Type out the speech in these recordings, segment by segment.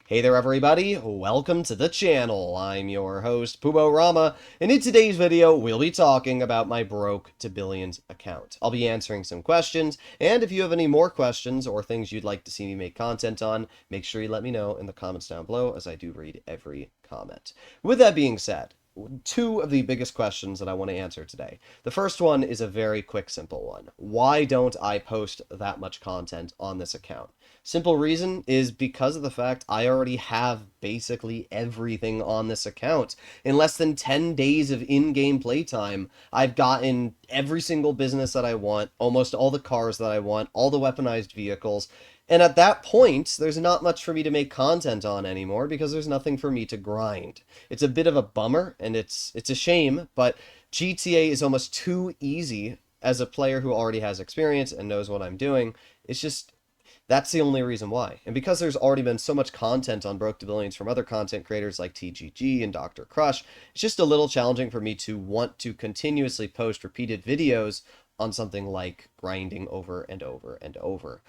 Hey there everybody, welcome to the channel. I'm your host, Pubo Rama, and in today's video, we'll be talking about my Broke to Billions account. I'll be answering some questions, and if you have any more questions or things you'd like to see me make content on, make sure you let me know in the comments down below, as I do read every comment. With that being said, two of the biggest questions that I want to answer today. The first one is a very quick, simple one. Why don't I post that much content on this account? Simple reason is because of the fact I already have basically everything on this account. In less than 10 days of in-game playtime, I've gotten every single business that I want, almost all the cars that I want, all the weaponized vehicles, and at that point, there's not much for me to make content on anymore because there's nothing for me to grind. It's a bit of a bummer, and it's a shame, but GTA is almost too easy as a player who already has experience and knows what I'm doing. It's just that's the only reason why. And because there's already been so much content on Broke to Billions from other content creators like TGG and Dr. Crush, it's just a little challenging for me to want to continuously post repeated videos on something like grinding over and over and over.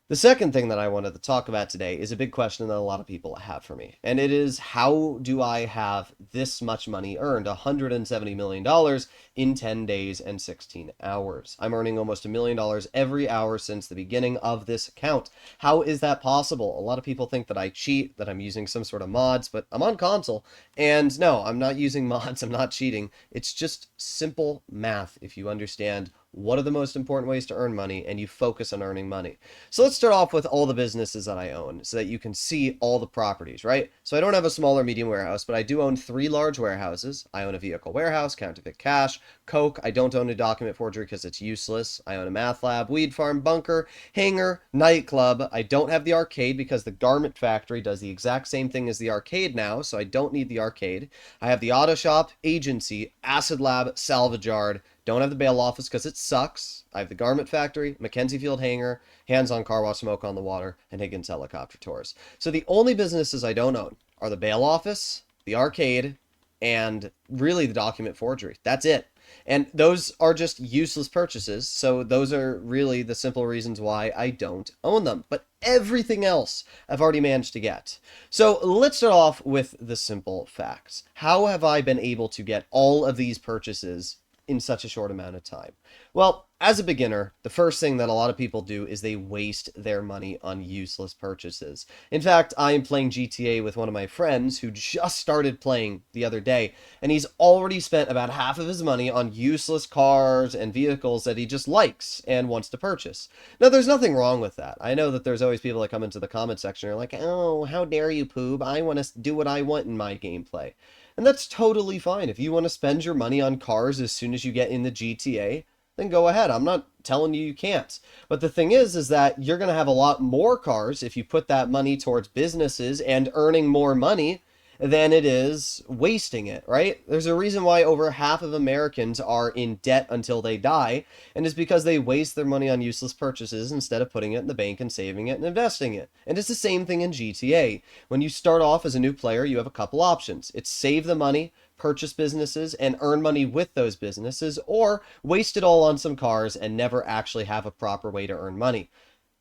The second thing that I wanted to talk about today is a big question that a lot of people have for me. And it is, how do I have this much money earned, $170 million in 10 days and 16 hours? I'm earning almost $1 million every hour since the beginning of this account. How is that possible? A lot of people think that I cheat, that I'm using some sort of mods, but I'm on console. And no, I'm not using mods, I'm not cheating. It's just simple math if you understand what are the most important ways to earn money and you focus on earning money. So let's start off with all the businesses that I own so that you can see all the properties, right? So I don't have a small or medium warehouse, but I do own 3 large warehouses. I own a vehicle warehouse, counterfeit cash, coke. I don't own a document forgery because it's useless. I own a math lab, weed farm, bunker, hangar, nightclub. I don't have the arcade because the garment factory does the exact same thing as the arcade now, so I don't need the arcade. I have the auto shop, agency, acid lab, salvage yard. Don't have the bail office because it sucks. I have the garment factory, Mackenzie Field hangar, hands-on car wash, smoke on the water, and Higgins helicopter tours. So the only businesses I don't own are the bail office, the arcade, and really the document forgery. That's it. And those are just useless purchases, so those are really the simple reasons why I don't own them. But everything else I've already managed to get. So let's start off with the simple facts. How have I been able to get all of these purchases in such a short amount of time? Well, as a beginner, the first thing that a lot of people do is they waste their money on useless purchases. In fact, I am playing GTA with one of my friends who just started playing the other day, and he's already spent about half of his money on useless cars and vehicles that he just likes and wants to purchase. Now, there's nothing wrong with that. I know that there's always people that come into the comment section and are like, oh, how dare you, Poob? I want to do what I want in my gameplay. And that's totally fine. If you want to spend your money on cars as soon as you get in the GTA, then go ahead. I'm not telling you can't. But the thing is that you're going to have a lot more cars if you put that money towards businesses and earning more money than it is wasting it, right? There's a reason why over half of Americans are in debt until they die, and it's because they waste their money on useless purchases instead of putting it in the bank and saving it and investing it. And it's the same thing in GTA. When you start off as a new player, you have a couple options. It's save the money, purchase businesses, and earn money with those businesses, or waste it all on some cars and never actually have a proper way to earn money.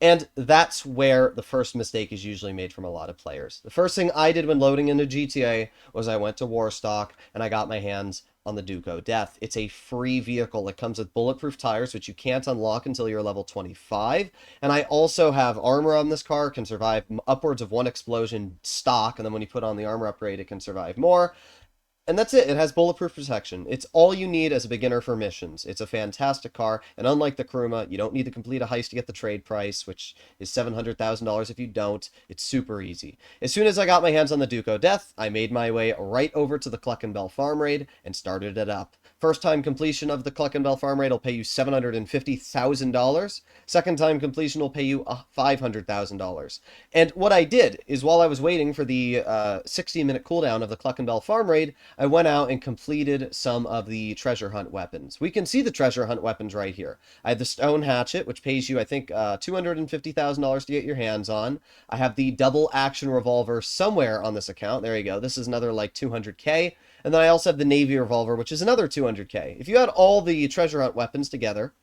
And that's where the first mistake is usually made from a lot of players. The first thing I did when loading into GTA was I went to Warstock and I got my hands on the Duco Death. It's a free vehicle. It comes with bulletproof tires, which you can't unlock until you're level 25. And I also have armor on this car, can survive upwards of 1 explosion stock, and then when you put on the armor upgrade, it can survive more. And that's it. It has bulletproof protection. It's all you need as a beginner for missions. It's a fantastic car, and unlike the Kuruma, you don't need to complete a heist to get the trade price, which is $700,000 if you don't. It's super easy. As soon as I got my hands on the Duco Death, I made my way right over to the Cluckenbell Farm Raid and started it up. First time completion of the Cluckenbell Farm Raid will pay you $750,000. Second time completion will pay you $500,000. And what I did is, while I was waiting for the 60-minute cooldown of the Cluckenbell Farm Raid, I went out and completed some of the treasure hunt weapons. We can see the treasure hunt weapons right here. I have the stone hatchet, which pays you, I think, $250,000 to get your hands on. I have the double action revolver somewhere on this account. There you go. This is another like 200K. And then I also have the Navy revolver, which is another 200K. If you add all the treasure hunt weapons together,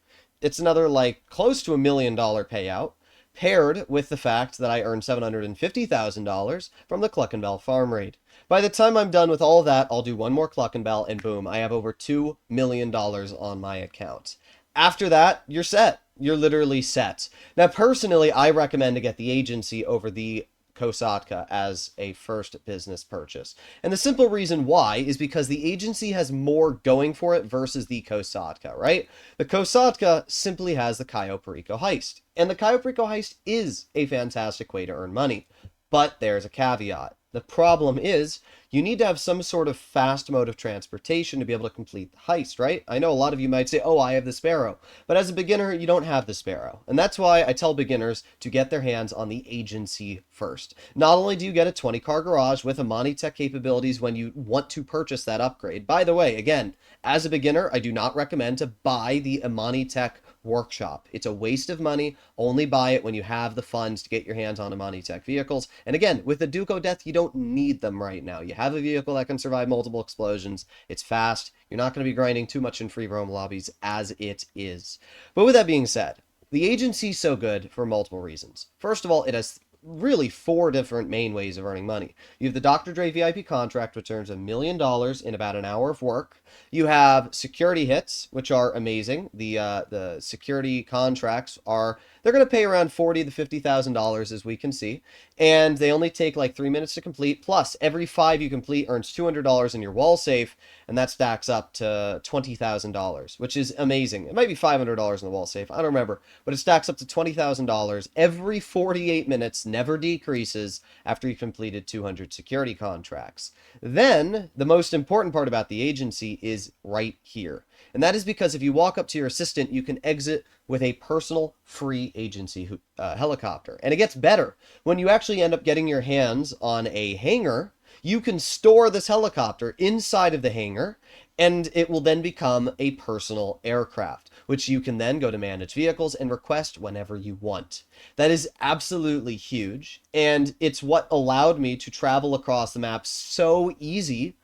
it's another like close to $1 million payout. paired with the fact that I earned $750,000 from the Cluckenbell farm raid. By the time I'm done with all that, I'll do one more Cluckenbell, and boom, I have over $2 million on my account. After that, you're set. You're literally set. Now, personally, I recommend to get the agency over the Kosatka as a first business purchase. And the simple reason why is because the agency has more going for it versus the Kosatka, right? The Kosatka simply has the Cayo Perico heist. And the Cayo Perico heist is a fantastic way to earn money. But there's a caveat. The problem is you need to have some sort of fast mode of transportation to be able to complete the heist, right? I know a lot of you might say, oh, I have the Sparrow. But as a beginner, you don't have the Sparrow. And that's why I tell beginners to get their hands on the agency first. Not only do you get a 20-car garage with Amani Tech capabilities when you want to purchase that upgrade. By the way, again, as a beginner, I do not recommend to buy the Amani Tech workshop. It's a waste of money. Only buy it when you have the funds to get your hands on Amani Tech vehicles. And again, with the Duco Death, you don't need them right now. You have a vehicle that can survive multiple explosions. It's fast. You're not going to be grinding too much in free roam lobbies as it is. But with that being said, the agency's so good for multiple reasons. First of all, it has really 4 different main ways of earning money. You have the Dr. Dre VIP contract, which earns $1 million in about an hour of work. You have security hits, which are amazing. The security contracts are, they're going to pay around $40,000 to $50,000 as we can see, and they only take like 3 minutes to complete. Plus, every 5 you complete earns $200 in your wall safe, and that stacks up to $20,000, which is amazing. It might be $500 in the wall safe, I don't remember, but it stacks up to $20,000 every 48 minutes, never decreases after you completed 200 security contracts. Then, the most important part about the agency is right here. And that is because if you walk up to your assistant, you can exit with a personal free agency helicopter. And it gets better. When you actually end up getting your hands on a hangar, you can store this helicopter inside of the hangar, and it will then become a personal aircraft, which you can then go to manage vehicles and request whenever you want. That is absolutely huge, and it's what allowed me to travel across the map so easy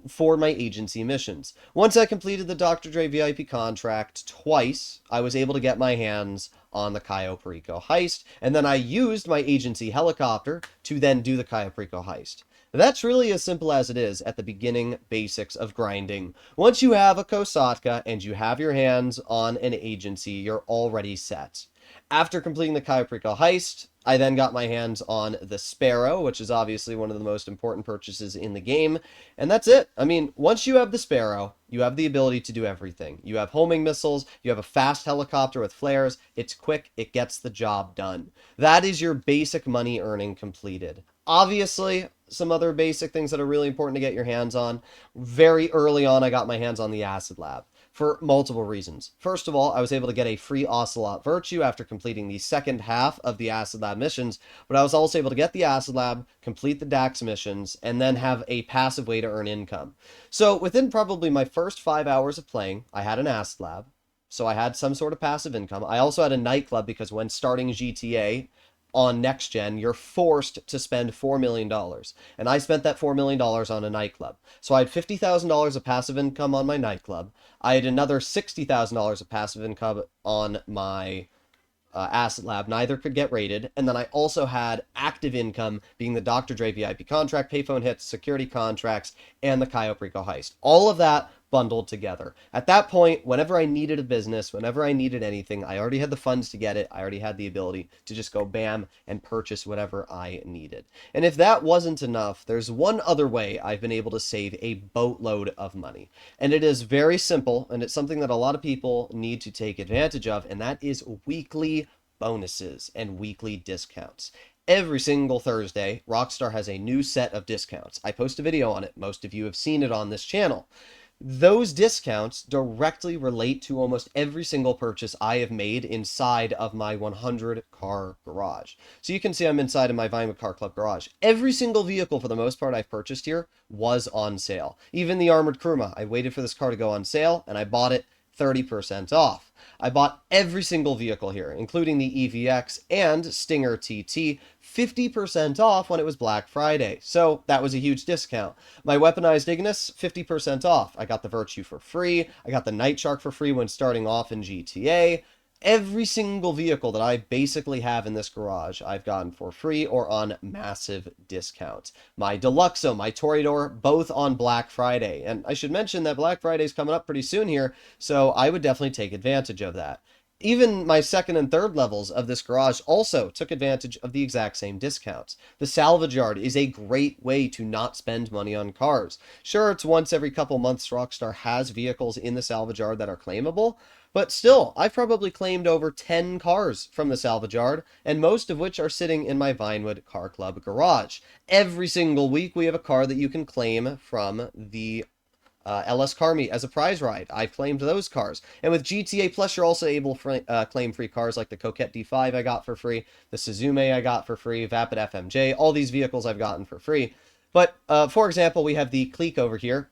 for my agency missions. Once I completed the Dr. Dre VIP contract twice, I was able to get my hands on the Cayo Perico heist, and then I used my agency helicopter to then do the Cayo Perico heist. That's really as simple as it is at the beginning basics of grinding. Once you have a Kosatka and you have your hands on an agency, you're already set. After completing the Cayo Perico heist, I then got my hands on the Sparrow, which is obviously one of the most important purchases in the game, and that's it. I mean, once you have the Sparrow, you have the ability to do everything. You have homing missiles, you have a fast helicopter with flares, it's quick, it gets the job done. That is your basic money earning completed. Obviously, some other basic things that are really important to get your hands on. Very early on, I got my hands on the Acid Lab for multiple reasons. First of all, I was able to get a free Ocelot Virtue after completing the second half of the Acid Lab missions, but I was also able to get the Acid Lab, complete the Dax missions, and then have a passive way to earn income. So within probably my first 5 hours of playing, I had an Acid Lab, so I had some sort of passive income. I also had a nightclub because when starting GTA on next gen, you're forced to spend $4 million. And I spent that $4 million on a nightclub. So I had $50,000 of passive income on my nightclub. I had another $60,000 of passive income on my Acid Lab. Neither could get rated. And then I also had active income being the Dr. Dre VIP contract, payphone hits, security contracts, and the Cayo Perico heist. All of that bundled together. At that point, whenever I needed a business, whenever I needed anything, I already had the funds to get it. I already had the ability to just go bam and purchase whatever I needed. And if that wasn't enough, there's one other way I've been able to save a boatload of money. And it is very simple, and it's something that a lot of people need to take advantage of, and that is weekly bonuses and weekly discounts. Every single Thursday, Rockstar has a new set of discounts. I post a video on it. Most of you have seen it on this channel. Those discounts directly relate to almost every single purchase I have made inside of my 100-car garage. So you can see I'm inside of my Vinewood Car Club garage. Every single vehicle, for the most part, I've purchased here was on sale. Even the Armored Kuruma, I waited for this car to go on sale, and I bought it 30% off. I bought every single vehicle here, including the EVX and Stinger TT, 50% off when it was Black Friday. So that was a huge discount. My weaponized Ignis, 50% off. I got the Virtue for free. I got the Night Shark for free when starting off in GTA. Every single vehicle that I basically have in this garage, I've gotten for free or on massive discount. My Deluxo, my Toreador, both on Black Friday. And I should mention that Black Friday is coming up pretty soon here, so I would definitely take advantage of that. Even my second and third levels of this garage also took advantage of the exact same discounts. The salvage yard is a great way to not spend money on cars. Sure, it's once every couple months Rockstar has vehicles in the salvage yard that are claimable, but still, I've probably claimed over 10 cars from the salvage yard, and most of which are sitting in my Vinewood Car Club garage. Every single week, we have a car that you can claim from the LS Car Meet as a prize ride. I've claimed those cars. And with GTA Plus, you're also able to claim free cars like the Coquette D5 I got for free, the Suzume I got for free, Vapid FMJ, all these vehicles I've gotten for free. But, for example, we have the Clique over here.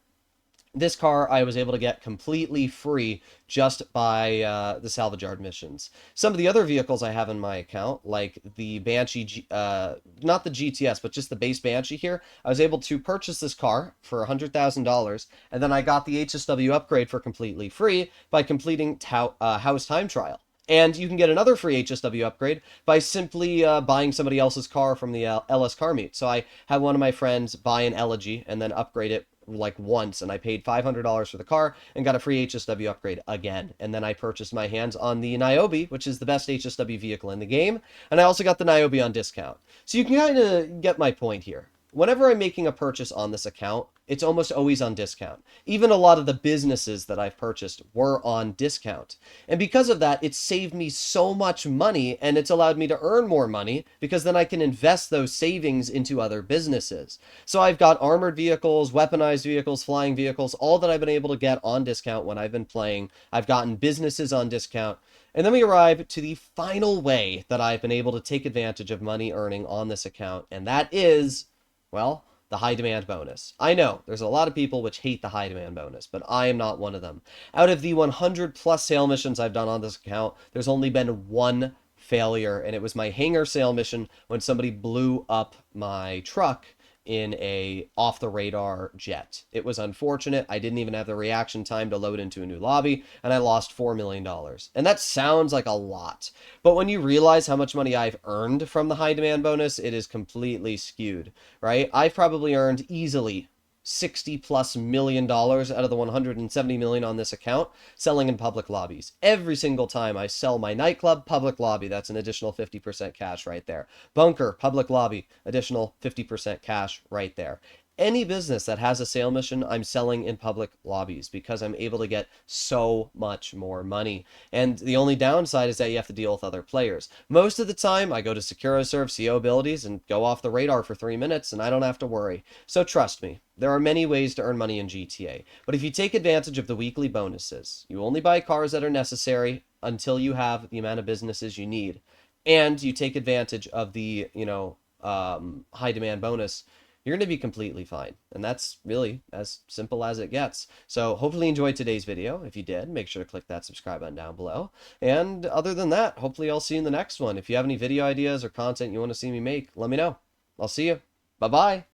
This car I was able to get completely free just by the salvage yard missions. Some of the other vehicles I have in my account, like the Banshee, not the GTS, but just the base Banshee here, I was able to purchase this car for $100,000, and then I got the HSW upgrade for completely free by completing House Time Trial. And you can get another free HSW upgrade by simply buying somebody else's car from the LS Car Meet. So I had one of my friends buy an Elegy and then upgrade it like once, and I paid $500 for the car and got a free HSW upgrade again. And then I purchased my hands on the Niobe, which is the best HSW vehicle in the game, and I also got the Niobe on discount. So you can kind of get my point here. Whenever I'm making a purchase on this account, it's almost always on discount. Even a lot of the businesses that I've purchased were on discount. And because of that, it's saved me so much money, and it's allowed me to earn more money because then I can invest those savings into other businesses. So I've got armored vehicles, weaponized vehicles, flying vehicles, all that I've been able to get on discount when I've been playing. I've gotten businesses on discount. And then we arrive to the final way that I've been able to take advantage of money earning on this account, and that is, well, the high demand bonus. I know there's a lot of people which hate the high demand bonus, but I am not one of them. Out of the 100 plus sale missions I've done on this account, there's only been one failure, and it was my hangar sale mission when somebody blew up my truck in a off the radar jet. It was unfortunate. I didn't even have the reaction time to load into a new lobby, and I lost $4 million. And that sounds like a lot, but when you realize how much money I've earned from the high demand bonus, it is completely skewed, right? I've probably earned easily $60+ million out of the 170 million on this account selling in public lobbies. Every single time I sell my nightclub, public lobby, that's an additional 50% cash right there. Bunker, public lobby, additional 50% cash right there. Any business that has a sale mission, I'm selling in public lobbies because I'm able to get so much more money. And the only downside is that you have to deal with other players. Most of the time, I go to SecuraServe CO abilities and go off the radar for 3 minutes, and I don't have to worry. So trust me, there are many ways to earn money in GTA. But if you take advantage of the weekly bonuses, you only buy cars that are necessary until you have the amount of businesses you need, and you take advantage of the, high demand bonus, you're going to be completely fine. And that's really as simple as it gets. So hopefully you enjoyed today's video. If you did, make sure to click that subscribe button down below. And other than that, hopefully I'll see you in the next one. If you have any video ideas or content you want to see me make, let me know. I'll see you. Bye-bye.